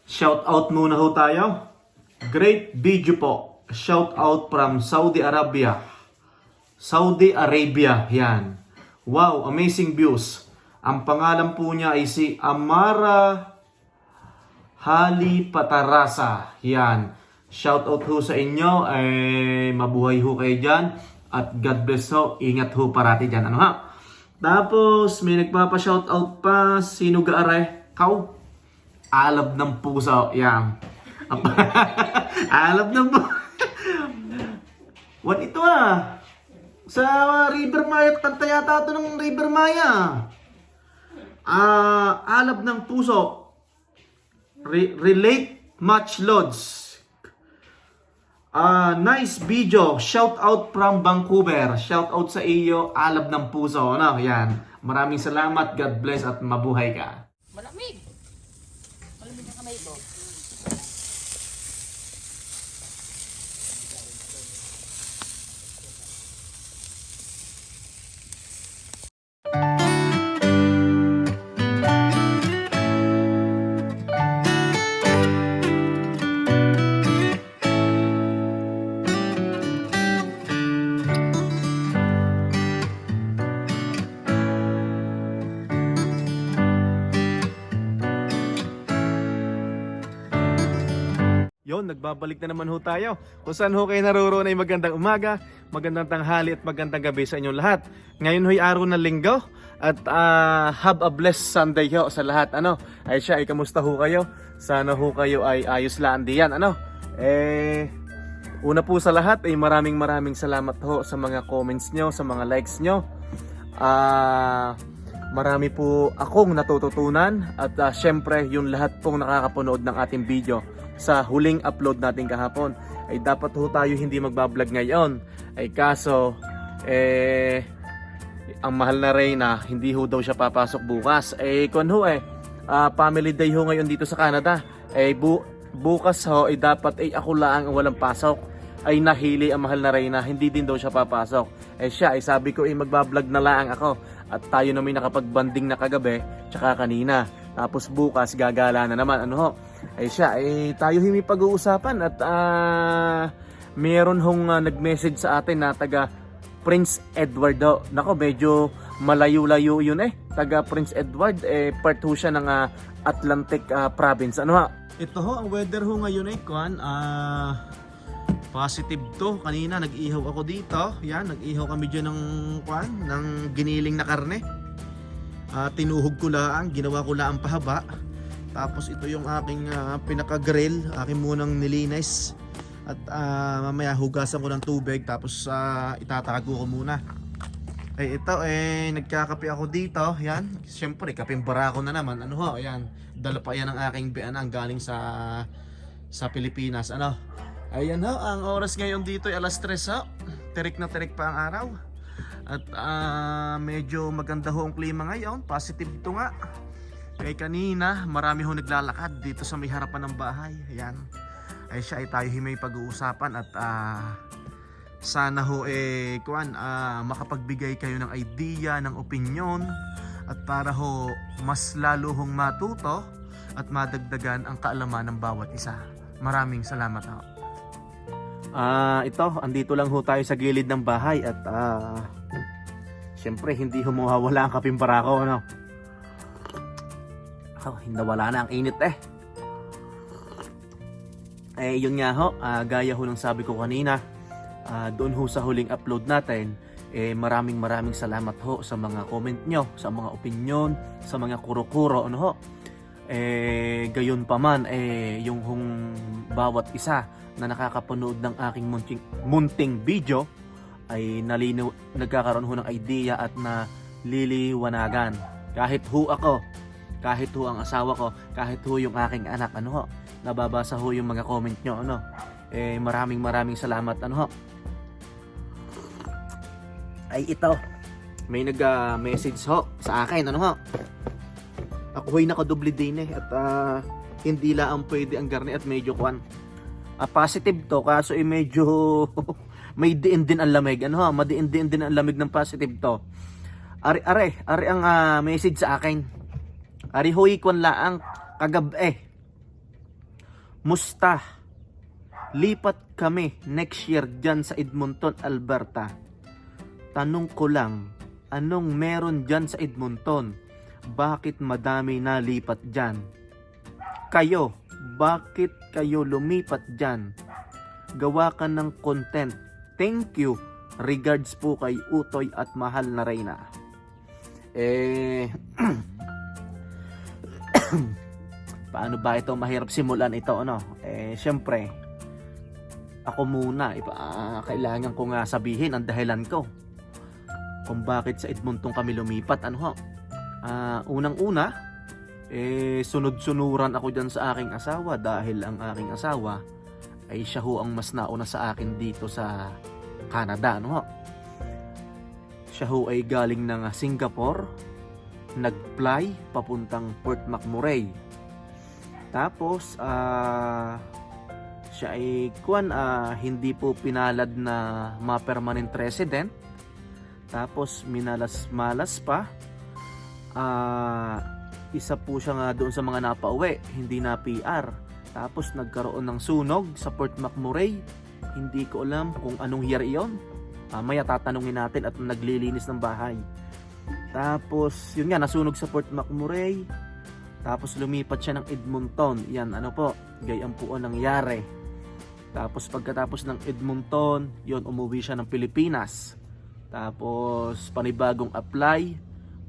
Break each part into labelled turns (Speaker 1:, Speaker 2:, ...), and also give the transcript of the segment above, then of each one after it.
Speaker 1: Shout out muna ho tayo. Great video po. Shout out from Saudi Arabia. Saudi Arabia, yan. Wow, amazing views. Ang pangalan po niya ay si Amara Hali Patarasa. Yan. Shout out ho sa inyo. Mabuhay ho kayo dyan. At God bless ho. Ingat ho parati dyan. Ano ha? Tapos, may nagpapa-shout out pa. Sino gaare? Kau? Alab ng puso. Yan. Alab ng puso. What ito sa River Maya. Kanta yata ito ng River Maya. Alab ng puso. Relate much loads. Nice video. Shout out from Vancouver. Shout out sa iyo, Alab ng puso. Ano? Yan. Maraming salamat. God bless at mabuhay ka.
Speaker 2: Malamig. Malamig ang kamay ko.
Speaker 1: Yon, nagbabalik na naman ho tayo. Kung saan ho kayo naroroon ay magandang umaga, magandang tanghali at magandang gabi sa inyong lahat. Ngayon ho'y araw ng linggo at have a blessed Sunday ho sa lahat. Ano? Ay siya, ay kamusta ho kayo? Sana ho kayo ay ayos lang diyan. Ano? Una po sa lahat ay maraming salamat ho sa mga comments nyo, sa mga likes nyo. Marami po akong natututunan at syempre yung lahat pong nakakapanood ng ating video sa huling upload natin kahapon ay dapat ho tayo hindi magbablog ngayon ay kaso ang mahal na Reyna hindi ho daw siya papasok bukas family day ho ngayon dito sa Canada bukas ho ay dapat ako lang ang walang pasok ay nahili ang mahal na Reyna hindi din daw siya papasok siya ay sabi ko magbablog na lang ako at tayo na may nakapagbanding na kagabi tsaka kanina tapos bukas gagala na naman ano ho tayo hindi pag-uusapan at meron hong nag-message sa atin na taga Prince Edward ho. Nako, medyo malayo-layo yun taga Prince Edward part ho siya ng Atlantic province. Ano ha? Ito ho, ang weather ho ngayon positive to. Kanina nag-ihaw ako dito. Yan, nag-ihaw kami dyan ng giniling na karne. Tinuhog ko lang, ginawa ko lang pahaba. Tapos ito yung aking pinaka-grill, aking munang nilinis. At mamaya hugasan ko ng tubig tapos itatago ko muna. Ito nagkakape ako dito. Yan, siyempre kapeng barako na naman. Ano ho, ayan. Dala pa yan ng aking bianang galing sa Pilipinas. Ano? Ayan ho, ang oras ngayon dito ay alas 3 ho. Tirik na tirik pa ang araw. At medyo maganda ho ang klima ngayon. Positive to nga. Kaya kanina, marami ho naglalakad dito sa may harapan ng bahay. Ayan. Siya ay tayo may pag-uusapan at sana ho makapagbigay kayo ng idea, ng opinion at para ho mas lalo hong matuto at madagdagan ang kaalaman ng bawat isa. Maraming salamat ho. Ito, andito lang ho tayo sa gilid ng bahay at siyempre hindi ho mawawala ang kaping barako, ano? Hindi wala na ang init yun nga ho, gaya ho ng sabi ko kanina, doon ho sa huling upload natin, maraming salamat ho sa mga comment nyo, sa mga opinion, sa mga kuro-kuro, ano ho. Gayon pa man, yung hong bawat isa na nakakapanood ng aking munting video ay nagkakaroon ho ng idea at naliliwanagan. Kahit ho ako, kahit ho ang asawa ko, kahit ho yung aking anak, ano ho, nababasa ho yung mga comment nyo, ano. Maraming salamat, ano ho. Ito, may nag-message ho sa akin, ano ho. Ako ho'y nakadoble din at hindi lang pwede ang garne at medyo positive to, kaso medyo may diin din ang lamig, ano ho, madiin din ang lamig ng positive to. Ari ang message sa akin. Ari hoy kwan laang kagabi. Musta? Lipat kami next year dyan sa Edmonton, Alberta. Tanong ko lang, anong meron dyan sa Edmonton? Bakit madami na lipat dyan? Kayo, bakit kayo lumipat dyan? Gawa ka ng content. Thank you. Regards po kay Utoy at mahal na Reyna. Paano ba ito mahirap simulan ito, ano? Syempre, ako muna, kailangan ko nga sabihin ang dahilan ko kung bakit sa Edmonton kami lumipat, ano ho? Unang-una, sunod-sunuran ako dyan sa aking asawa dahil ang aking asawa ay siya ho ang mas nauna sa akin dito sa Canada, ano ho? Siya ho ay galing ng Singapore, nag-fly papuntang Port McMurray. Tapos, siya ay hindi po pinalad na ma-permanent resident. Tapos minalas-malas pa. Isa po siya nga doon sa mga napauwi, hindi na PR. Tapos nagkaroon ng sunog sa Port McMurray. Hindi ko alam kung anong year iyon. Mamaya tatanungin natin at naglilinis ng bahay. Tapos yun nga, nasunog sa Port McMurray. Tapos lumipat siya ng Edmonton. Yan, ano po, gayaan po ang nangyari. Tapos pagkatapos ng Edmonton, yon umuwi siya ng Pilipinas. Tapos panibagong apply.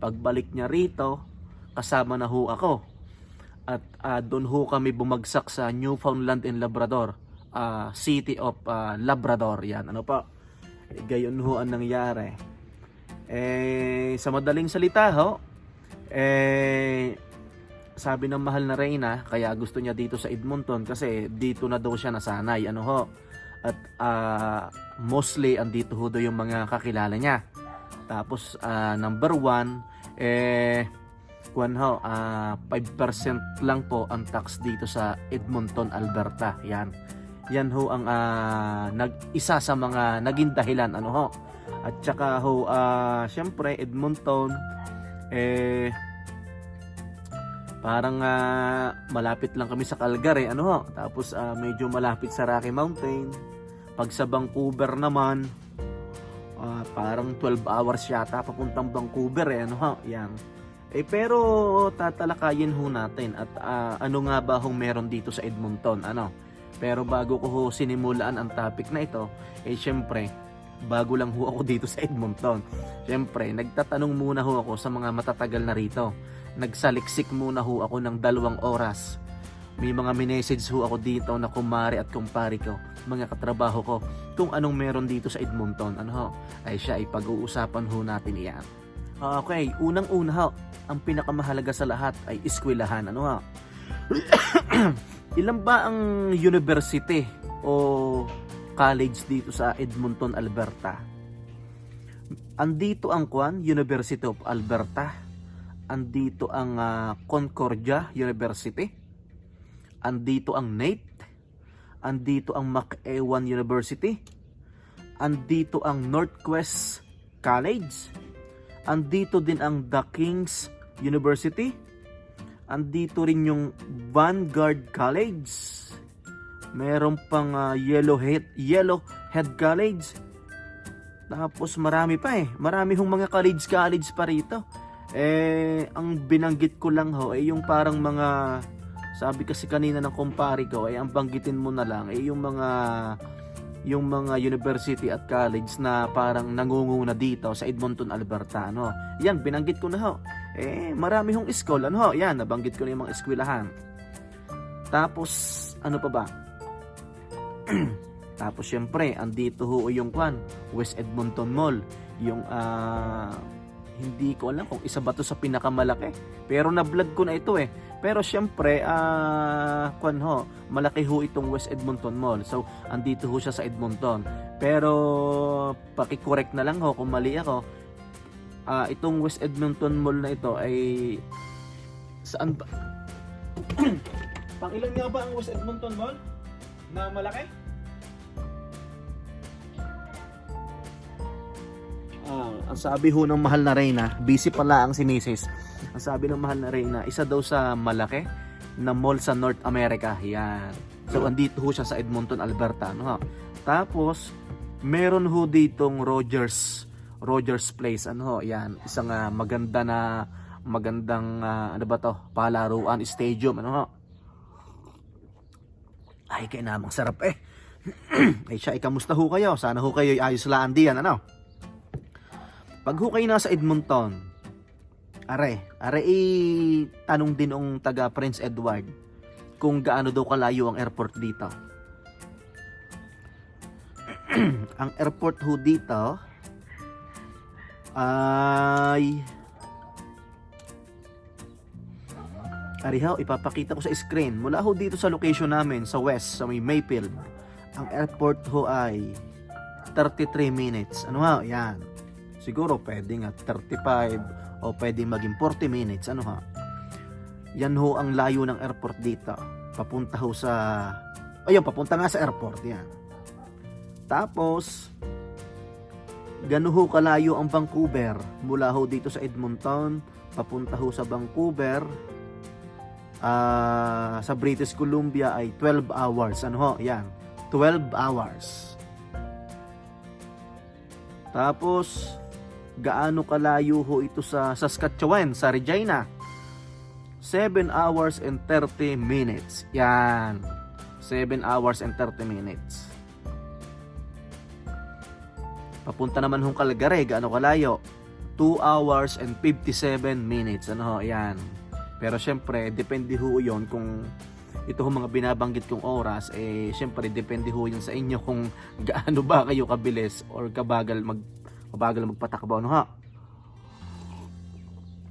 Speaker 1: Pagbalik niya rito, kasama na ho ako. At doon ho kami bumagsak sa Newfoundland and Labrador, City of Labrador. Yan, ano po, gayon ho ang nangyari. Sa madaling salita ho, sabi ng mahal na Reyna, kaya gusto niya dito sa Edmonton kasi dito na daw siya nasanay, ano ho. At mostly andito ho daw yung mga kakilala niya. Tapos number 1, 5% lang po ang tax dito sa Edmonton, Alberta. Yan ho ang isa sa mga naging dahilan, ano ho. At saka ho, syempre Edmonton parang malapit lang kami sa Calgary, ano ho. Tapos medyo malapit sa Rocky Mountain. Pag sa Vancouver naman, parang 12 hours yata papuntang Vancouver, ano ho. Yan. Pero tatalakayin ho natin at ano nga ba hong meron dito sa Edmonton, ano. Pero bago ko ho sinimulaan ang topic na ito, syempre, bago lang ho ako dito sa Edmonton. Syempre, nagtatanong muna ho ako sa mga matatagal na rito. Nagsaliksik muna ho ako ng 2 oras. May mga minessage ho ako dito na kumare at kumpari ko, mga katrabaho ko, kung anong meron dito sa Edmonton, ano ho. Ay siya, pag-uusapan ho natin iyan. Okay, unang-una ho, ang pinakamahalaga sa lahat ay eskwelahan, ano ho. Ilan ba ang university o college dito sa Edmonton, Alberta? Andito ang University of Alberta. Andito ang Concordia University. Andito ang NAIT. Andito ang McEwan University. Andito ang Northwest College. Andito din ang The King's University. Andito rin yung Vanguard College. Meron pang Yellowhead College. Tapos marami pa Marami hong mga college pa rito. Ang binanggit ko lang ho yung parang mga, sabi kasi kanina ng kumpare ko, ang banggitin mo na lang yung mga university at college na parang nangunguna dito sa Edmonton, Alberta, no. Yan, binanggit ko na ho. Marami hong school, ano ho. Yan, nabanggit ko na yung mga eskwelahan. Tapos ano pa ba? Tapos syempre, andito ho yung West Edmonton Mall, yung hindi ko alam kung isa ba to sa pinakamalaki, pero na-vlog ko na ito Pero syempre, malaki ho itong West Edmonton Mall. So, andito ho siya sa Edmonton. Pero, paki-correct na lang ho kung mali ako. Itong West Edmonton Mall na ito ay, saan ba? Pang-ilan nga ba ang West Edmonton Mall na malaki? Ang sabi ho ng mahal na Reyna, busy pala ang si Mrs. Ang sabi ng mahal na Reyna, isa daw sa malaki. na mall sa North America. Yan. So, andito ho siya sa Edmonton, Alberta. Ano, ha? Tapos, meron ho ditong Rogers Place. Ano ho? Yan. Isang magandang ano ba to? Palaruan stadium. Ano ho? Ay, kaya namang sarap eh. Ay siya, kamusta ho kayo? Sana ho kayo ayos laan diyan, ano? Pag ho kayo nasa Edmonton, tanong din ang taga Prince Edward kung gaano daw kalayo ang airport dito. Ang airport ho dito ay ipapakita ko sa screen. Mula ho dito sa location namin sa west, sa may Mayfield, ang airport ho ay 33 minutes. Ano ha? Yan. Siguro pwede nga 35 o pwede maging 40 minutes. Ano ha? Yan ho ang layo ng airport dito. Papunta ho sa... papunta nga sa airport. Yan. Tapos, gano'n ho kalayo ang Vancouver. Mula ho dito sa Edmonton, papunta ho sa Vancouver. Sa British Columbia ay 12 hours. Ano ho? Yan. 12 hours. Tapos, gaano kalayo ho ito sa Saskatchewan, sa Regina? 7 hours and 30 minutes. Yan. 7 hours and 30 minutes. Papunta naman hong Calgary, gaano kalayo? 2 hours and 57 minutes. Ano ho? Yan. Pero syempre, depende ho yun kung ito ho mga binabanggit kong oras, syempre depende ho yun sa inyo kung gaano ba kayo kabilis or mabagal magpatakbo. Ano ha?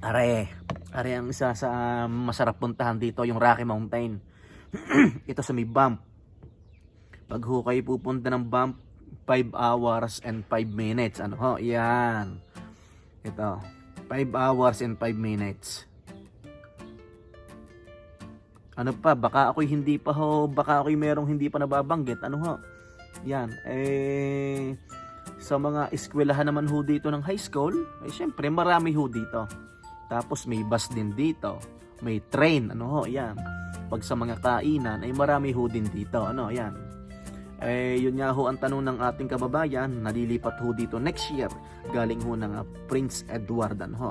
Speaker 1: Are ang isa sa masarap puntahan dito, yung Rocky Mountain. Ito sa may bump. Pag ho kayo pupunta ng bump, 5 hours and 5 minutes. Ano ho? Yan. Ito. 5 hours and 5 minutes. Ano pa? Baka ako'y merong hindi pa nababanggit. Ano ho? Yan. Sa mga eskwelahan naman ho dito ng high school, syempre marami ho dito. Tapos may bus din dito. May train. Ano ho? Yan. Pag sa mga kainan, ay marami ho din dito. Ano? Yan. Yun nga ho ang tanong ng ating kababayan, nalilipat ho dito next year. Galing ho ng Prince Edward. Ano ho?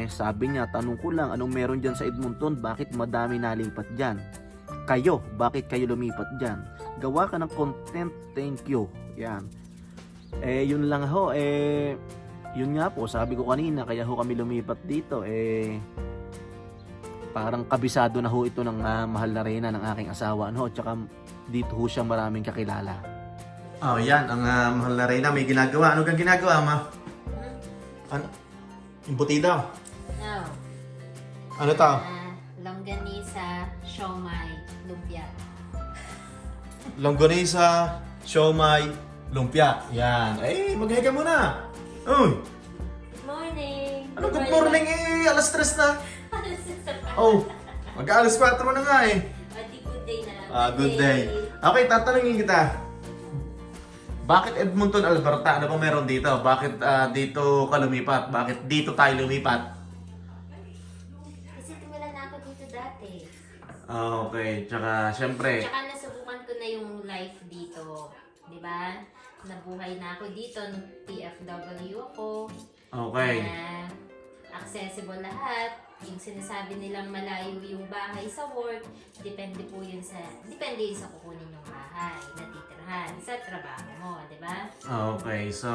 Speaker 1: Sabi niya, tanong ko lang, anong meron dyan sa Edmonton? Bakit madami nalipat dyan? Kayo, bakit kayo lumipat dyan? Gawa ka ng content, thank you. Yan. Yun lang ho. Yun nga po, sabi ko kanina, kaya ho kami lumipat dito. Parang kabisado na ho ito ng mahal na reyna ng aking asawa. Ano? Tsaka dito ho siyang maraming kakilala. Oh, yan, ang mahal na reyna may ginagawa. Ano kang ginagawa, ma? Ano? Embutido?
Speaker 2: No.
Speaker 1: Ano to?
Speaker 2: Longganisa, siomai, lumpia.
Speaker 1: Longganisa, siomai, lumpia. Yan. Maghiga muna. Uy!
Speaker 2: Morning!
Speaker 1: Ano good morning alas 3 na. Oh, mag-alas 4 na nga
Speaker 2: Good day na.
Speaker 1: Good day. Okay, tatanungin kita. Bakit Edmonton, Alberta? Ano bang meron dito? Bakit dito ka lumipat? Bakit dito tayo lumipat?
Speaker 2: Kasi tumila na ako dito dati.
Speaker 1: Okay, tsaka syempre.
Speaker 2: Tsaka nasubukan ko na yung life dito. Diba? Nabuhay na ako dito nung PFW ako.
Speaker 1: Okay.
Speaker 2: Accessible lahat. Yung sinasabi nilang malayo yung bahay sa work, depende yun sa kukunin yung bahay na titirhan sa trabaho mo, di ba?
Speaker 1: Okay, so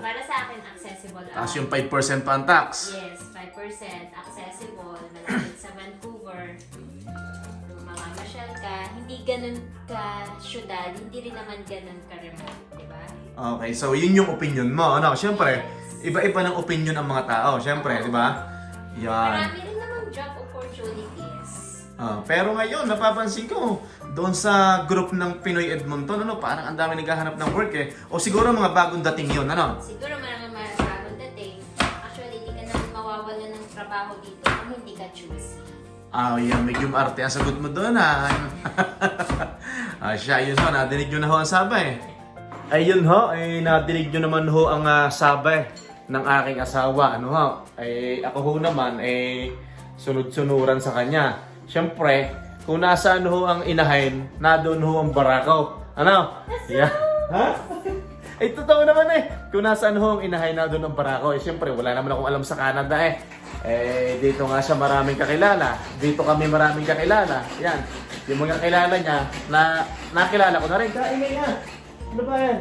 Speaker 2: para sa akin, accessible.
Speaker 1: taas yung 5% pa ang tax.
Speaker 2: Yes, 5%, accessible, malapit sa Vancouver. Kung mamamasyal ka, hindi ganun ka syudad, hindi rin naman ganun ka remote, di ba?
Speaker 1: Okay, so yun yung opinion mo. Ano, syempre, iba-iba ng opinion ang mga tao, syempre, di ba? Yan.
Speaker 2: Marami rin namang job opportunities.
Speaker 1: Pero ngayon, napapansin ko, doon sa group ng Pinoy Edmonton, parang ang dami naghahanap ng work O siguro mga bagong dating yun, ano?
Speaker 2: Siguro maraming bagong dating. Actually, hindi ka naman mawawalan ng trabaho dito kung hindi ka choosy.
Speaker 1: Yan, medyo arte ang sagot mo doon, siya, yun ho, nadinig nyo na ho ang sabay. Ayun ho, nadinig nyo naman ho ang sabay ng aking asawa. Ako ho naman, sunod-sunuran sa kanya. Siyempre, kung nasaan ho ang inahin, na doon ho ang barako. Ano? Yeah. Ha? Eh, totoo naman eh. Kung nasaan ho ang inahay, na doon ang barako. Eh, siyempre, wala naman akong alam sa Canada eh. Eh, dito nga siya maraming kakilala. Dito kami maraming kakilala. Yan. Yung mga kilala niya, nakilala ko na rin. Kaingay nga. Ano ba yan?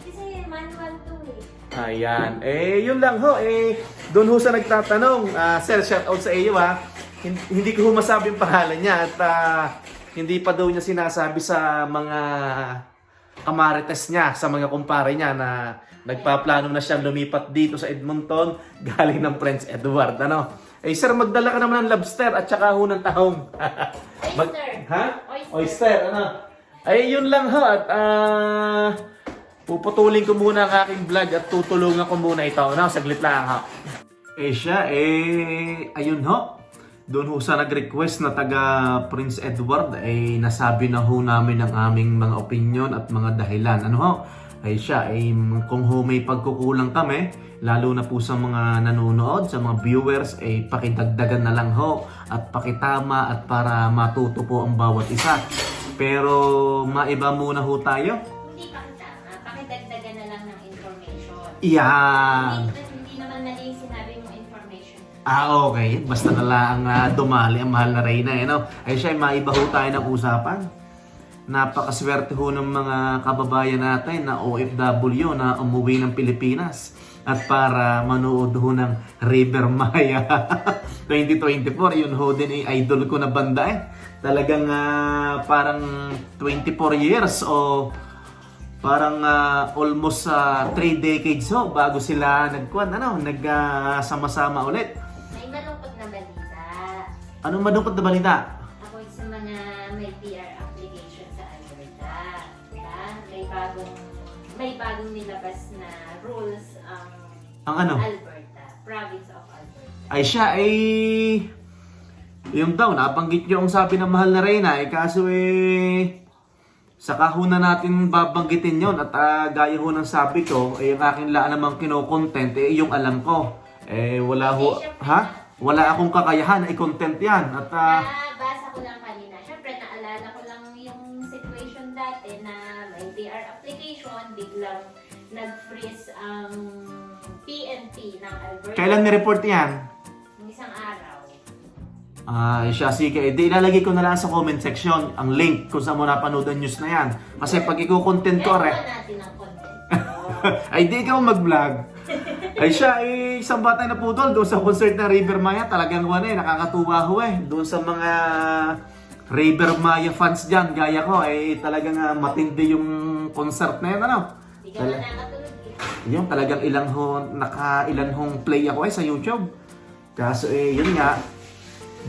Speaker 2: Kasi manual to eh.
Speaker 1: Ayan. Eh, yun lang ho. Eh, doon ho sa nagtatanong. Sir, shout out sa iyo ha. Hindi ko ho masabi yung pangalan niya at hindi pa daw niya sinasabi sa mga kamarites niya, sa mga kumpare niya na nagpaplano na siyang lumipat dito sa Edmonton galing ng Prince Edward. Ano? Eh, sir, magdala ka naman ng lobster at saka ho ng tahong.
Speaker 2: Oyster.
Speaker 1: Ha?
Speaker 2: Oyster.
Speaker 1: Oyster, ano? Ay, yun lang ho. At puputulin ko muna ang aking vlog at tutulungan ko muna ito. Ano? Saglit lang ha. Eh siya, ayun ho. Doon ho sa nag-request na taga Prince Edward, nasabi na ho namin ang aming mga opinion at mga dahilan. Ano ho? Ay siya, kung ho may pagkukulang kami, lalo na po sa mga nanonood, sa mga viewers, pakidagdagan na lang ho at pakitama at para matuto po ang bawat isa. Pero maiba muna ho tayo.
Speaker 2: Hindi pakitama. Pakidagdagan na lang ng information.
Speaker 1: Iyan.
Speaker 2: Hindi naman mali yung sinabi mong information.
Speaker 1: Okay. Basta na lang dumali ang mahal na Reyna. No? Ay siya, maiba ho tayo ng usapan. Napakaswerte ho ng mga kababayan natin na OFW na umuwi ng Pilipinas at para manood ho ng River Maya 2024. Yun ho din idol ko na banda eh. Talagang parang 24 years o parang almost 3 decades ho bago sila nagsama-sama ulit.
Speaker 2: May malungkot na balita.
Speaker 1: Anong malungkot na balita?
Speaker 2: Ako sa mga may PR application sa Alberta. Diba? May bagong nilabas na rules ang
Speaker 1: Ang ano?
Speaker 2: Alberta. Province of Alberta.
Speaker 1: Ay siya, yung daw, nabanggit nyo ang sabi ng mahal na Reyna, kaso saka ho na natin babanggitin yon at gaya ho ng sabi ko, yung aking laan namang kino-content, yung alam ko, wala ho, ha? Wala akong kakayahan na i-content yan. At
Speaker 2: Basa ko lang kanina. Siyempre, naalala ko lang yung situation dati na may PR application, biglang nag-freeze ang PNP ng Alberta.
Speaker 1: kailan ni-report yan?
Speaker 2: Yung isang araw.
Speaker 1: Siya, sige. Di ilalagay ko na lang sa comment section ang link kung saan mo napanood ang news na yan. Kasi pag iko-content ko,
Speaker 2: Gagawa natin ang content.
Speaker 1: ay di ikaw mag-vlog. Ay siya, isang bata na putol doon sa concert ng River Maya. Talagang nakakatuwa ho doon sa mga River Maya fans dyan, gaya ko, talagang matindi yung concert na yan, ano?
Speaker 2: Hindi ka na nakatulog eh.
Speaker 1: Yung talagang ilang hong play ako sa YouTube. Kaso yun nga,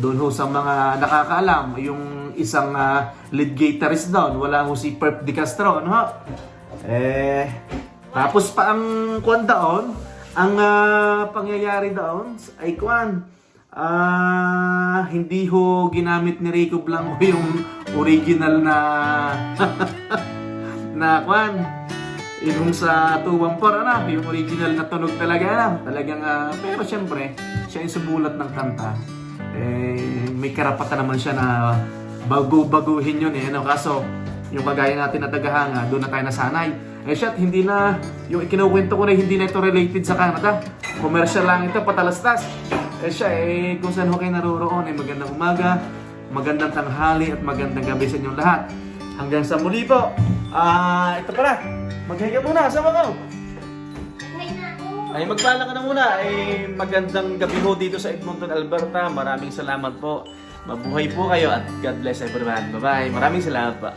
Speaker 1: doon ho sa mga nakakaalam, yung isang lead guitarist doon, wala ho si Perp Di Castro, ano ho? Tapos pa ang kwan doon, ang pangyayari doon ay kwan, hindi ho ginamit ni Rico Blanco yung original na na kwan, yung sa 214 yung original na tunog talaga talagang pero syempre siya yung sumulat ng kanta, may karapatan naman siya na baguhin yun kaso yung kagaya natin na tagahanga, doon na tayo nasanay. Siya, hindi na, yung ikinukwento ko na hindi na ito related sa Canada. Commercial lang ito, patalastas. Siya, kung saan ho kayo naroroon, magandang umaga, magandang tanghali, at magandang gabi sa inyong lahat. Hanggang sa muli po. Ito pala, maghiga muna, sama ko.
Speaker 2: Naghay na ako.
Speaker 1: Magpala ka na muna. Magandang gabi ho dito sa Edmonton, Alberta. Maraming salamat po. Mabuhay po kayo at God bless everyone. Bye-bye. Maraming salamat pa.